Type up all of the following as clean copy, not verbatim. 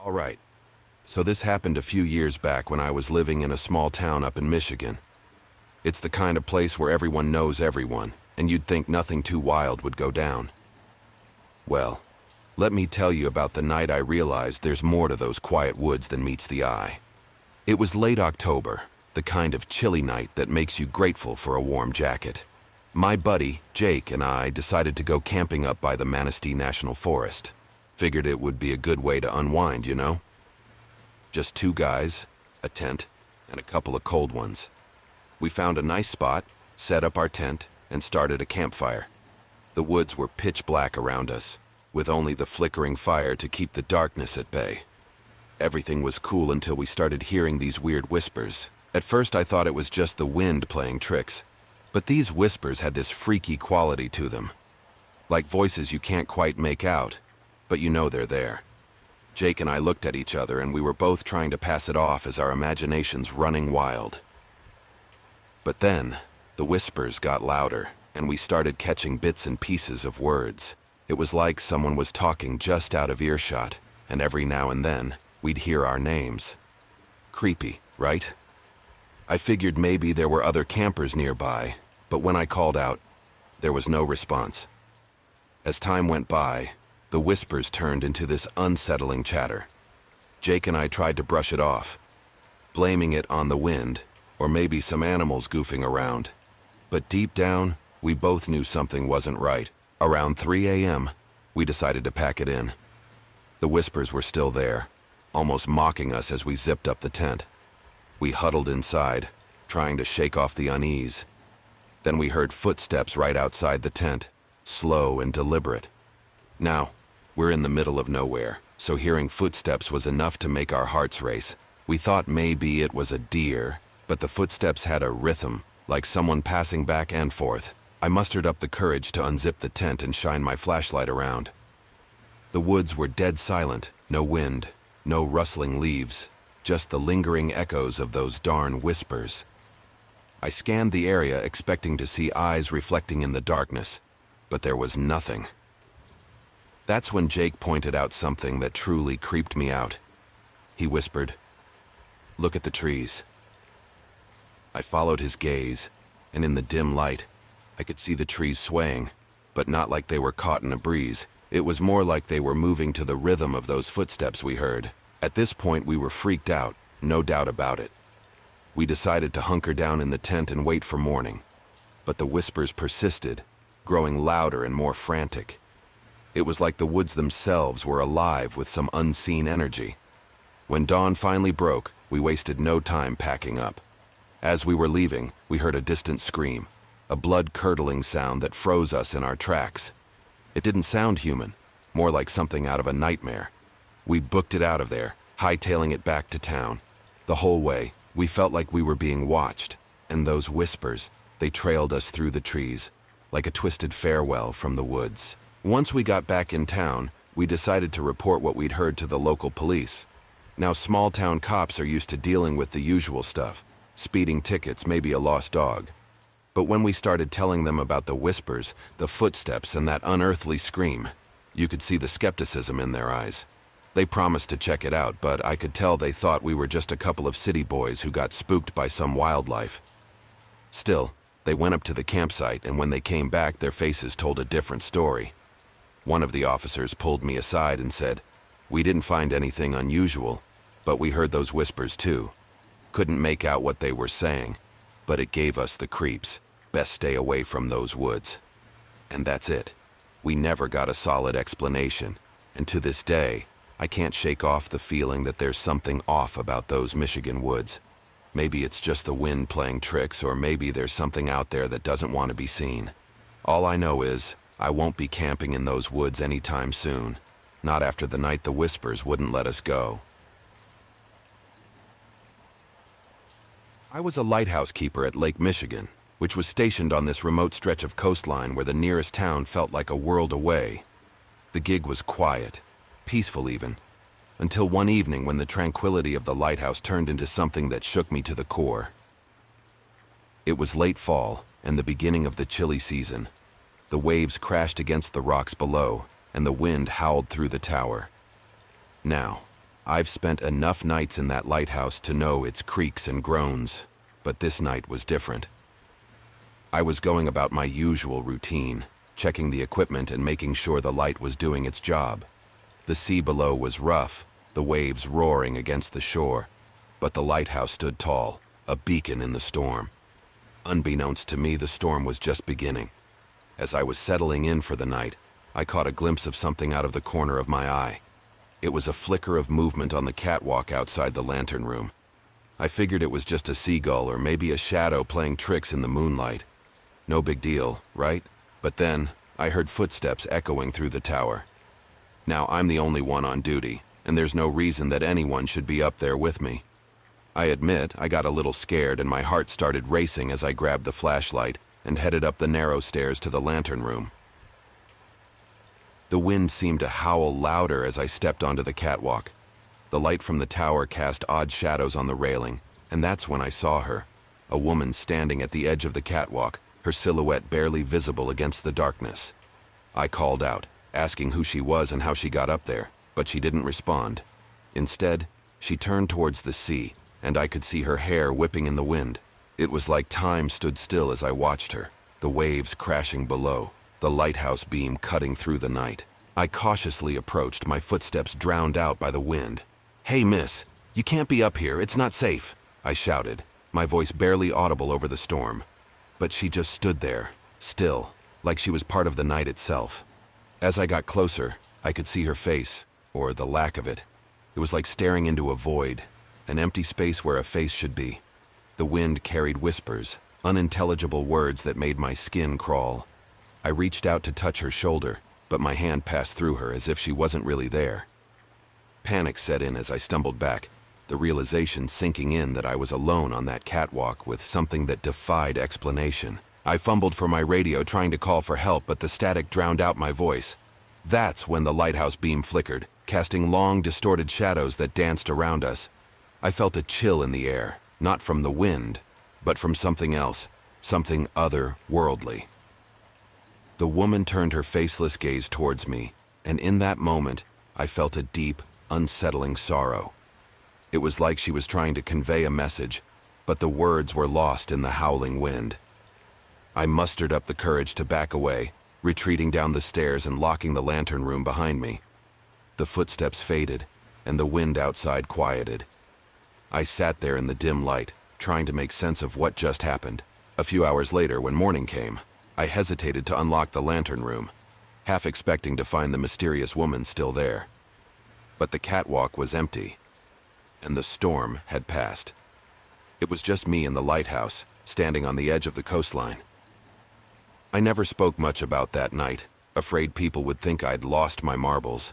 All right, so this happened a few years back when I was living in a small town up in Michigan. It's the kind of place where everyone knows everyone, and you'd think nothing too wild would go down. Well, let me tell you about the night I realized there's more to those quiet woods than meets the eye. It was late October, the kind of chilly night that makes you grateful for a warm jacket. My buddy, Jake, and I decided to go camping up by the Manistee National Forest. Figured it would be a good way to unwind, you know? Just two guys, a tent, and a couple of cold ones. We found a nice spot, set up our tent, and started a campfire. The woods were pitch black around us, with only the flickering fire to keep the darkness at bay. Everything was cool until we started hearing these weird whispers. At first I thought it was just the wind playing tricks, but these whispers had this freaky quality to them. Like voices you can't quite make out, but you know they're there. Jake and I looked at each other and we were both trying to pass it off as our imaginations running wild. But then, the whispers got louder, and we started catching bits and pieces of words. It was like someone was talking just out of earshot, and every now and then, we'd hear our names. Creepy, right? I figured maybe there were other campers nearby, but when I called out, there was no response. As time went by, the whispers turned into this unsettling chatter. Jake and I tried to brush it off, blaming it on the wind, or maybe some animals goofing around. But deep down, we both knew something wasn't right. Around 3 a.m., we decided to pack it in. The whispers were still there, almost mocking us as we zipped up the tent. We huddled inside, trying to shake off the unease. Then we heard footsteps right outside the tent, slow and deliberate. Now, we're in the middle of nowhere, so hearing footsteps was enough to make our hearts race. We thought maybe it was a deer, but the footsteps had a rhythm, like someone passing back and forth. I mustered up the courage to unzip the tent and shine my flashlight around. The woods were dead silent, no wind, no rustling leaves, just the lingering echoes of those darn whispers. I scanned the area expecting to see eyes reflecting in the darkness, but there was nothing. That's when Jake pointed out something that truly creeped me out. He whispered, "Look at the trees." I followed his gaze, and in the dim light, I could see the trees swaying, but not like they were caught in a breeze. It was more like they were moving to the rhythm of those footsteps we heard. At this point, we were freaked out, no doubt about it. We decided to hunker down in the tent and wait for morning. But the whispers persisted, growing louder and more frantic. It was like the woods themselves were alive with some unseen energy. When dawn finally broke, we wasted no time packing up. As we were leaving, we heard a distant scream, a blood-curdling sound that froze us in our tracks. It didn't sound human, more like something out of a nightmare. We booked it out of there, hightailing it back to town. The whole way, we felt like we were being watched, and those whispers, they trailed us through the trees, like a twisted farewell from the woods. Once we got back in town, we decided to report what we'd heard to the local police. Now, small-town cops are used to dealing with the usual stuff, speeding tickets, maybe a lost dog. But when we started telling them about the whispers, the footsteps, and that unearthly scream, you could see the skepticism in their eyes. They promised to check it out, but I could tell they thought we were just a couple of city boys who got spooked by some wildlife. Still, they went up to the campsite, and when they came back, their faces told a different story. One of the officers pulled me aside and said, "We didn't find anything unusual, but we heard those whispers too. Couldn't make out what they were saying, but it gave us the creeps. Best stay away from those woods." And that's it. We never got a solid explanation, and to this day, I can't shake off the feeling that there's something off about those Michigan woods. Maybe it's just the wind playing tricks, or maybe there's something out there that doesn't want to be seen. All I know is, I won't be camping in those woods anytime soon. Not after the night the whispers wouldn't let us go. I was a lighthouse keeper at Lake Michigan, which was stationed on this remote stretch of coastline where the nearest town felt like a world away. The gig was quiet, peaceful even, until one evening when the tranquility of the lighthouse turned into something that shook me to the core. It was late fall and the beginning of the chilly season. The waves crashed against the rocks below, and the wind howled through the tower. Now, I've spent enough nights in that lighthouse to know its creaks and groans, but this night was different. I was going about my usual routine, checking the equipment and making sure the light was doing its job. The sea below was rough, the waves roaring against the shore, but the lighthouse stood tall, a beacon in the storm. Unbeknownst to me, the storm was just beginning. As I was settling in for the night, I caught a glimpse of something out of the corner of my eye. It was a flicker of movement on the catwalk outside the lantern room. I figured it was just a seagull or maybe a shadow playing tricks in the moonlight. No big deal, right? But then, I heard footsteps echoing through the tower. Now, I'm the only one on duty, and there's no reason that anyone should be up there with me. I admit I got a little scared and my heart started racing as I grabbed the flashlight and headed up the narrow stairs to the lantern room. The wind seemed to howl louder as I stepped onto the catwalk. The light from the tower cast odd shadows on the railing, and that's when I saw her, a woman standing at the edge of the catwalk, her silhouette barely visible against the darkness. I called out, asking who she was and how she got up there, but she didn't respond. Instead, she turned towards the sea, and I could see her hair whipping in the wind. It was like time stood still as I watched her, the waves crashing below, the lighthouse beam cutting through the night. I cautiously approached, my footsteps drowned out by the wind. "Hey, miss, you can't be up here, it's not safe," I shouted, my voice barely audible over the storm. But she just stood there, still, like she was part of the night itself. As I got closer, I could see her face, or the lack of it. It was like staring into a void, an empty space where a face should be. The wind carried whispers, unintelligible words that made my skin crawl. I reached out to touch her shoulder, but my hand passed through her as if she wasn't really there. Panic set in as I stumbled back, the realization sinking in that I was alone on that catwalk with something that defied explanation. I fumbled for my radio trying to call for help, but the static drowned out my voice. That's when the lighthouse beam flickered, casting long, distorted shadows that danced around us. I felt a chill in the air, not from the wind, but from something else, something otherworldly. The woman turned her faceless gaze towards me, and in that moment, I felt a deep, unsettling sorrow. It was like she was trying to convey a message, but the words were lost in the howling wind. I mustered up the courage to back away, retreating down the stairs and locking the lantern room behind me. The footsteps faded, and the wind outside quieted. I sat there in the dim light, trying to make sense of what just happened. A few hours later, when morning came, I hesitated to unlock the lantern room, half expecting to find the mysterious woman still there. But the catwalk was empty, and the storm had passed. It was just me in the lighthouse, standing on the edge of the coastline. I never spoke much about that night, afraid people would think I'd lost my marbles.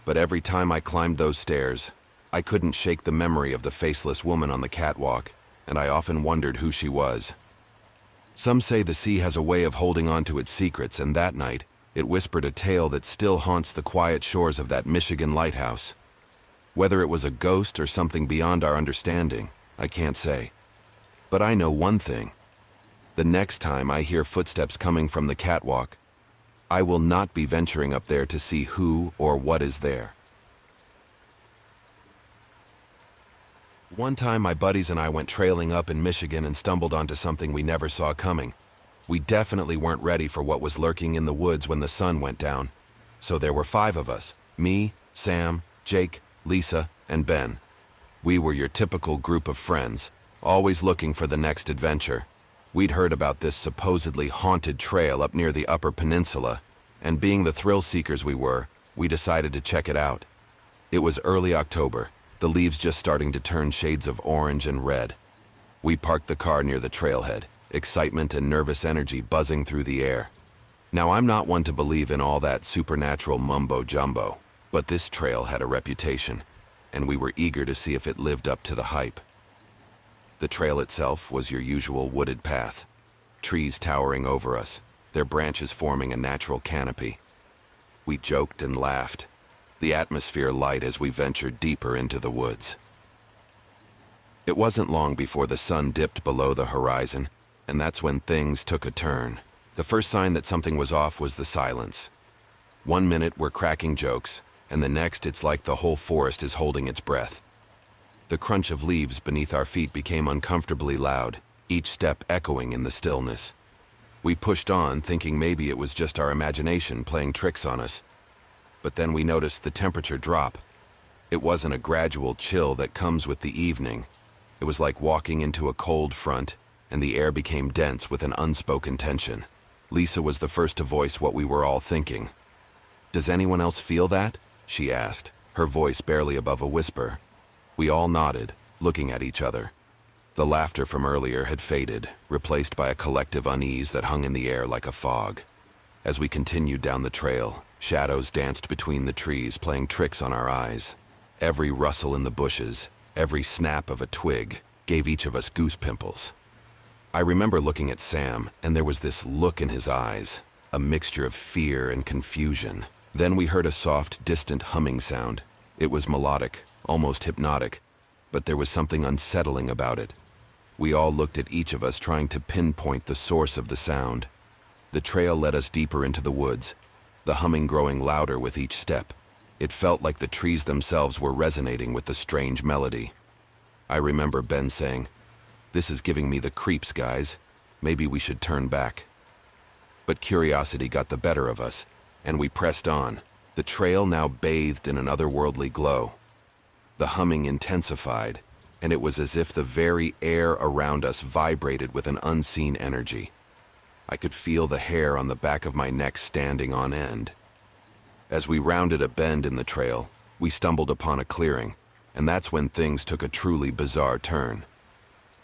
But every time I climbed those stairs, I couldn't shake the memory of the faceless woman on the catwalk, and I often wondered who she was. Some say the sea has a way of holding on to its secrets, and that night, it whispered a tale that still haunts the quiet shores of that Michigan lighthouse. Whether it was a ghost or something beyond our understanding, I can't say. But I know one thing. The next time I hear footsteps coming from the catwalk, I will not be venturing up there to see who or what is there. One time, my buddies and I went trailing up in Michigan and stumbled onto something we never saw coming. We definitely weren't ready for what was lurking in the woods when the sun went down. So there were 5 of us, me, Sam, Jake, Lisa, and Ben. We were your typical group of friends, always looking for the next adventure. We'd heard about this supposedly haunted trail up near the Upper Peninsula, and being the thrill seekers we were, we decided to check it out. It was early October, the leaves just starting to turn shades of orange and red. We parked the car near the trailhead, excitement and nervous energy buzzing through the air. Now, I'm not one to believe in all that supernatural mumbo-jumbo, but this trail had a reputation, and we were eager to see if it lived up to the hype. The trail itself was your usual wooded path, trees towering over us, their branches forming a natural canopy. We joked and laughed, the atmosphere light as we ventured deeper into the woods. It wasn't long before the sun dipped below the horizon, and that's when things took a turn. The first sign that something was off was the silence. One minute we're cracking jokes, and the next it's like the whole forest is holding its breath. The crunch of leaves beneath our feet became uncomfortably loud, each step echoing in the stillness. We pushed on, thinking maybe it was just our imagination playing tricks on us. But then we noticed the temperature drop. It wasn't a gradual chill that comes with the evening. It was like walking into a cold front, and the air became dense with an unspoken tension. Lisa was the first to voice what we were all thinking. "Does anyone else feel that?" she asked, her voice barely above a whisper. We all nodded, looking at each other. The laughter from earlier had faded, replaced by a collective unease that hung in the air like a fog. As we continued down the trail, shadows danced between the trees, playing tricks on our eyes. Every rustle in the bushes, every snap of a twig, gave each of us goose pimples. I remember looking at Sam, and there was this look in his eyes, a mixture of fear and confusion. Then we heard a soft, distant humming sound. It was melodic, almost hypnotic, but there was something unsettling about it. We all looked at each of us, trying to pinpoint the source of the sound. The trail led us deeper into the woods, the humming growing louder with each step. It felt like the trees themselves were resonating with the strange melody. I remember Ben saying, "This is giving me the creeps, guys. Maybe we should turn back." But curiosity got the better of us, and we pressed on, the trail now bathed in an otherworldly glow. The humming intensified, and it was as if the very air around us vibrated with an unseen energy. I could feel the hair on the back of my neck standing on end. As we rounded a bend in the trail, we stumbled upon a clearing, and that's when things took a truly bizarre turn.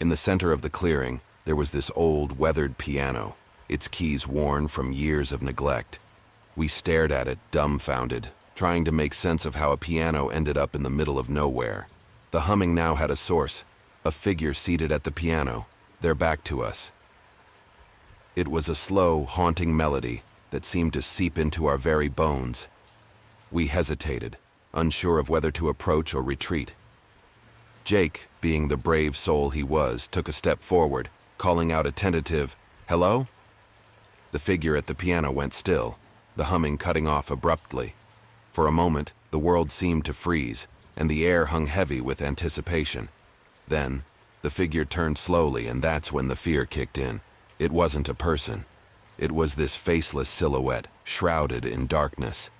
In the center of the clearing, there was this old, weathered piano, its keys worn from years of neglect. We stared at it, dumbfounded, trying to make sense of how a piano ended up in the middle of nowhere. The humming now had a source, a figure seated at the piano, their back to us. It was a slow, haunting melody that seemed to seep into our very bones. We hesitated, unsure of whether to approach or retreat. Jake, being the brave soul he was, took a step forward, calling out a tentative, "Hello?" The figure at the piano went still, the humming cutting off abruptly. For a moment, the world seemed to freeze, and the air hung heavy with anticipation. Then, the figure turned slowly, and that's when the fear kicked in. It wasn't a person. It was this faceless silhouette, shrouded in darkness.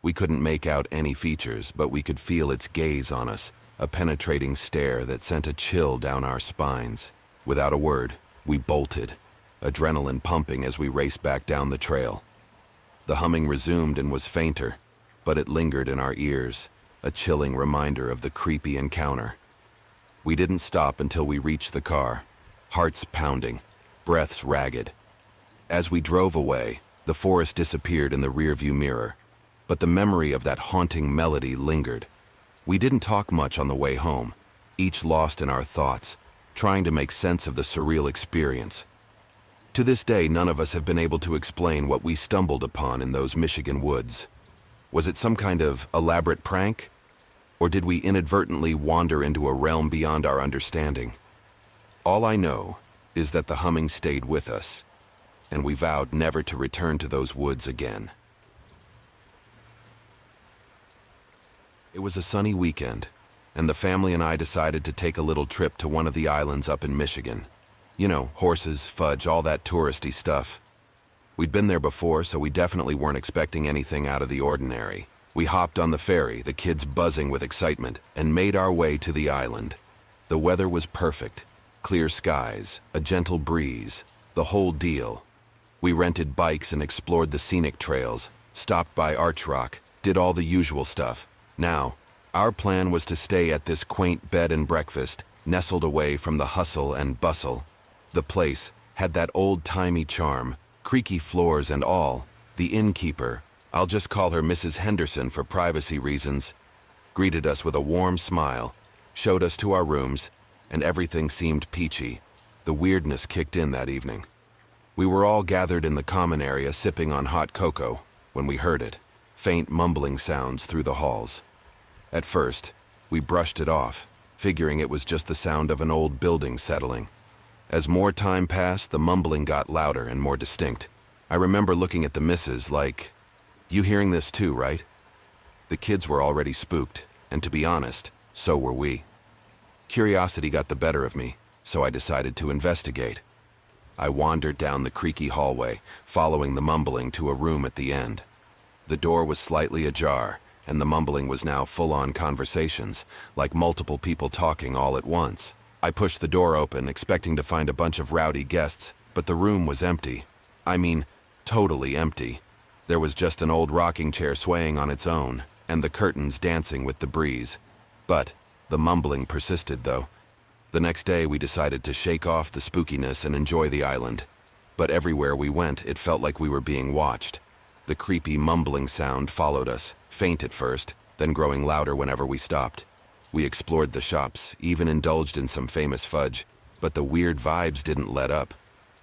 We couldn't make out any features, but we could feel its gaze on us, a penetrating stare that sent a chill down our spines. Without a word, we bolted, adrenaline pumping as we raced back down the trail. The humming resumed and was fainter, but it lingered in our ears, a chilling reminder of the creepy encounter. We didn't stop until we reached the car, hearts pounding, breaths ragged. As we drove away, the forest disappeared in the rearview mirror, but the memory of that haunting melody lingered. We didn't talk much on the way home, each lost in our thoughts, trying to make sense of the surreal experience. To this day, none of us have been able to explain what we stumbled upon in those Michigan woods. Was it some kind of elaborate prank? Or did we inadvertently wander into a realm beyond our understanding? All I know is that the humming stayed with us, and we vowed never to return to those woods again. It was a sunny weekend, and the family and I decided to take a little trip to one of the islands up in Michigan. You know, horses, fudge, all that touristy stuff. We'd been there before, so we definitely weren't expecting anything out of the ordinary. We hopped on the ferry, the kids buzzing with excitement, and made our way to the island. The weather was perfect. Clear skies, a gentle breeze, the whole deal. We rented bikes and explored the scenic trails, stopped by Arch Rock, did all the usual stuff. Now, our plan was to stay at this quaint bed and breakfast, nestled away from the hustle and bustle. The place had that old-timey charm, creaky floors and all. The innkeeper, I'll just call her Mrs. Henderson for privacy reasons, greeted us with a warm smile, showed us to our rooms, and everything seemed peachy. The weirdness kicked in that evening. We were all gathered in the common area sipping on hot cocoa when we heard it, faint mumbling sounds through the halls. At first, we brushed it off, figuring it was just the sound of an old building settling. As more time passed, the mumbling got louder and more distinct. I remember looking at the missus like, "You hearing this too, right?" The kids were already spooked, and to be honest, so were we. Curiosity got the better of me, so I decided to investigate. I wandered down the creaky hallway, following the mumbling to a room at the end. The door was slightly ajar, and the mumbling was now full-on conversations, like multiple people talking all at once. I pushed the door open, expecting to find a bunch of rowdy guests, but the room was empty. I mean, totally empty. There was just an old rocking chair swaying on its own, and the curtains dancing with the breeze. But the mumbling persisted, though. The next day, we decided to shake off the spookiness and enjoy the island. But everywhere we went, it felt like we were being watched. The creepy mumbling sound followed us, faint at first, then growing louder whenever we stopped. We explored the shops, even indulged in some famous fudge, but the weird vibes didn't let up.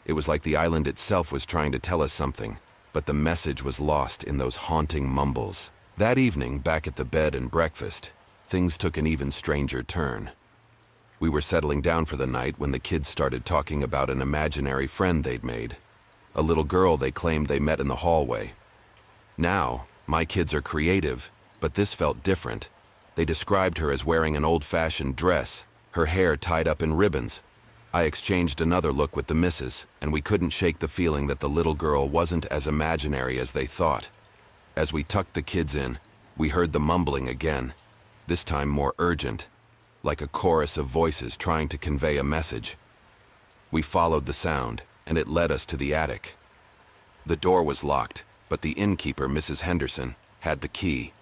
It was like the island itself was trying to tell us something, but the message was lost in those haunting mumbles. That evening, back at the bed and breakfast, things took an even stranger turn. We were settling down for the night when the kids started talking about an imaginary friend they'd made. A little girl they claimed they met in the hallway. Now, my kids are creative, but this felt different. They described her as wearing an old-fashioned dress, her hair tied up in ribbons. I exchanged another look with the missus, and we couldn't shake the feeling that the little girl wasn't as imaginary as they thought. As we tucked the kids in, we heard the mumbling again, this time more urgent, like a chorus of voices trying to convey a message. We followed the sound, and it led us to the attic. The door was locked, but the innkeeper, Mrs. Henderson, had the key.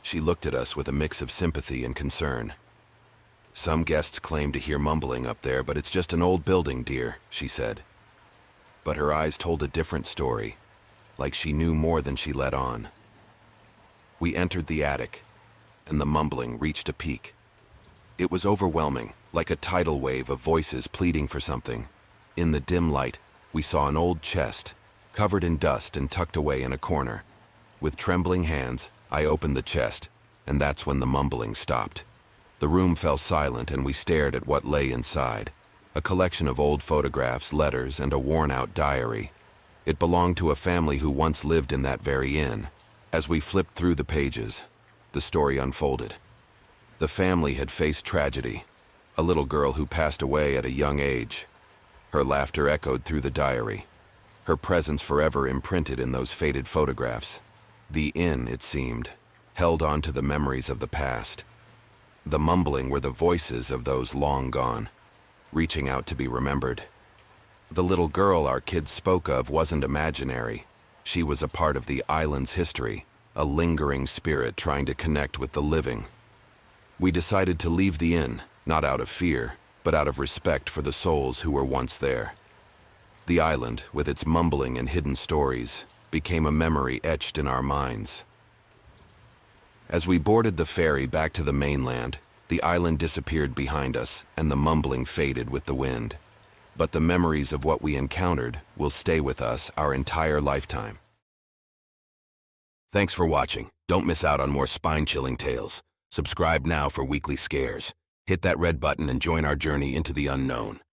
She looked at us with a mix of sympathy and concern. "Some guests claim to hear mumbling up there, but it's just an old building, dear," she said. But her eyes told a different story, like she knew more than she let on. We entered the attic, and the mumbling reached a peak. It was overwhelming, like a tidal wave of voices pleading for something. In the dim light, we saw an old chest, covered in dust and tucked away in a corner. With trembling hands, I opened the chest, and that's when the mumbling stopped. The room fell silent, and we stared at what lay inside. A collection of old photographs, letters, and a worn-out diary. It belonged to a family who once lived in that very inn. As we flipped through the pages, the story unfolded. The family had faced tragedy, a little girl who passed away at a young age. Her laughter echoed through the diary, her presence forever imprinted in those faded photographs. The inn, it seemed, held on to the memories of the past. The mumbling were the voices of those long gone, reaching out to be remembered. The little girl our kids spoke of wasn't imaginary. She was a part of the island's history, a lingering spirit trying to connect with the living. We decided to leave the inn, not out of fear, but out of respect for the souls who were once there. The island, with its mumbling and hidden stories, became a memory etched in our minds. As we boarded the ferry back to the mainland, the island disappeared behind us, and the mumbling faded with the wind. But the memories of what we encountered will stay with us our entire lifetime. Thanks for watching. Don't miss out on more spine-chilling tales. Subscribe now for weekly scares. Hit that red button and join our journey into the unknown.